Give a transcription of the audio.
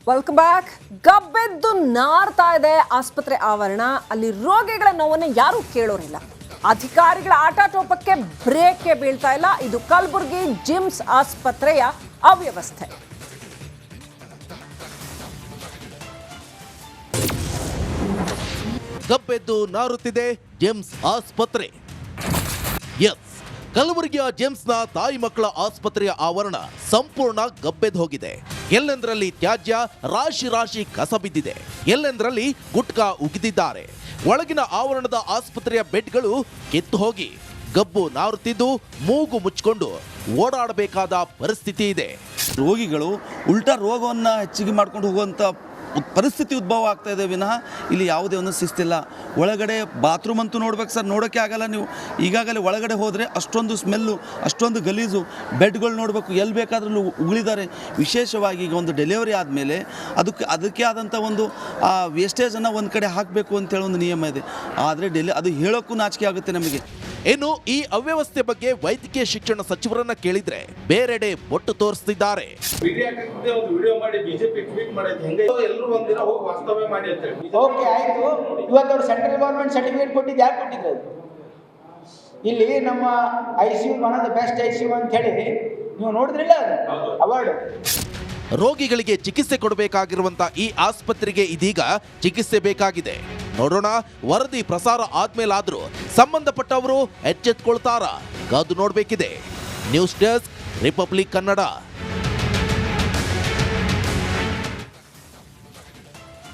Welcome back. ಗಬ್ಬೆದ್ದು ನಾರ್ತಾ ಇದೆ ಆಸ್ಪತ್ರೆ ಆವರಣ. ಅಲ್ಲಿ ರೋಗಿಗಳ ನೋವನ್ನು ಯಾರೂ ಕೇಳೋರಿಲ್ಲ. ಅಧಿಕಾರಿಗಳ ಆಟಾಟೋಪಕ್ಕೆ ಬ್ರೇಕೇ ಬೀಳ್ತಾ ಇಲ್ಲ. ಇದು ಕಲಬುರಗಿ ಜಿಮ್ಸ್ ಆಸ್ಪತ್ರೆಯ ಅವ್ಯವಸ್ಥೆ. ಗಬ್ಬೆದ್ದು ನಾರುತ್ತಿದೆ ಜಿಮ್ಸ್ ಆಸ್ಪತ್ರೆ. ಎಸ್, ಕಲಬುರಗಿಯ ಜಿಮ್ಸ್ನ ತಾಯಿ ಮಕ್ಕಳ ಆಸ್ಪತ್ರೆಯ ಆವರಣ ಸಂಪೂರ್ಣ ಗಬ್ಬೆದ್ದು ಹೋಗಿದೆ. ಎಲ್ಲೆಂದರಲ್ಲಿ ತ್ಯಾಜ್ಯ, ರಾಶಿ ರಾಶಿ ಕಸ ಬಿದ್ದಿದೆ. ಎಲ್ಲೆಂದರಲ್ಲಿ ಗುಟ್ಕಾ ಉಗಿದಿದ್ದಾರೆ. ಒಳಗಿನ ಆವರಣದ ಆಸ್ಪತ್ರೆಯ ಬೆಡ್ಗಳು ಕಿತ್ತು ಹೋಗಿ ಗಬ್ಬು ನಾರುತ್ತಿದ್ದು ಮೂಗು ಮುಚ್ಚಿಕೊಂಡು ಓಡಾಡಬೇಕಾದ ಪರಿಸ್ಥಿತಿ ಇದೆ. ರೋಗಿಗಳು ಉಲ್ಟಾ ರೋಗವನ್ನು ಹೆಚ್ಚಿಗೆ ಮಾಡ್ಕೊಂಡು ಹೋಗುವಂಥ ಪರಿಸ್ಥಿತಿ ಉದ್ಭವ ಆಗ್ತಾ ಇದೆ ವಿನಃ ಇಲ್ಲಿ ಯಾವುದೇ ಒಂದು ಶಿಸ್ತಿಲ್ಲ. ಒಳಗಡೆ ಬಾತ್ರೂಮ್ ಅಂತೂ ನೋಡ್ಬೇಕು ಸರ್, ನೋಡೋಕ್ಕೆ ಆಗಲ್ಲ. ನೀವು ಈಗಾಗಲೇ ಒಳಗಡೆ ಹೋದರೆ ಅಷ್ಟೊಂದು ಸ್ಮೆಲ್ಲು, ಅಷ್ಟೊಂದು ಗಲೀಜು. ಬೆಡ್ಗಳು ನೋಡಬೇಕು, ಎಲ್ಲಿ ಬೇಕಾದ್ರೂ ಉಗುಳಿದ್ದಾರೆ. ವಿಶೇಷವಾಗಿ ಈಗ ಒಂದು ಡೆಲಿವರಿ ಆದಮೇಲೆ ಅದಕ್ಕೆ ಆದಂಥ ಒಂದು ವೇಸ್ಟೇಜನ್ನು ಒಂದು ಕಡೆ ಹಾಕಬೇಕು ಅಂತೇಳಿ ಒಂದು ನಿಯಮ ಇದೆ. ಆದರೆ ಅದು ಹೇಳೋಕ್ಕೂ ನಾಚಿಕೆ ಆಗುತ್ತೆ ನಮಗೆ. ಇನ್ನು ಈ ಅವ್ಯವಸ್ಥೆ ಬಗ್ಗೆ ವೈದ್ಯಕೀಯ ಶಿಕ್ಷಣ ಸಚಿವರನ್ನ ಕೇಳಿದ್ರೆ ಬೇರೆಡೆ ಬೊಟ್ಟು ತೋರಿಸ್ತಿದ್ದಾರೆ. ಓಕೆ ಆಯ್ತು, ಇವತ್ತು ಅವ್ರು ಸೆಂಟ್ರಲ್ ಗೌರ್ಮೆಂಟ್ ಸರ್ಟಿಫಿಕೇಟ್ ಕೊಟ್ಟಿದ್ದು ಯಾಕೆ ಕೊಟ್ಟಿದ್ರು? ಇಲ್ಲಿ ನಮ್ಮ ICU one of the best ICU ಅಂತ ಹೇಳಿ ನೀವು ನೋಡಿದ್ರಿಲ್ಲ, ಅದು ಅವಾರ್ಡ್. ರೋಗಿಗಳಿಗೆ ಚಿಕಿತ್ಸೆ ಕೊಡಬೇಕಾಗಿರುವಂತ ಈ ಆಸ್ಪತ್ರೆಗೆ ಇದೀಗ ಚಿಕಿತ್ಸೆ ಬೇಕಾಗಿದೆ. ನೋಡೋಣ, ವರದಿ ಪ್ರಸಾರ ಆದ್ಮೇಲಾದ್ರೂ ಸಂಬಂಧಪಟ್ಟವರು ಎಚ್ಚೆತ್ಕೊಳ್ತಾರ? ಕಾದು ನೋಡ್ಬೇಕಿದೆ. News desk, Republic Kannada.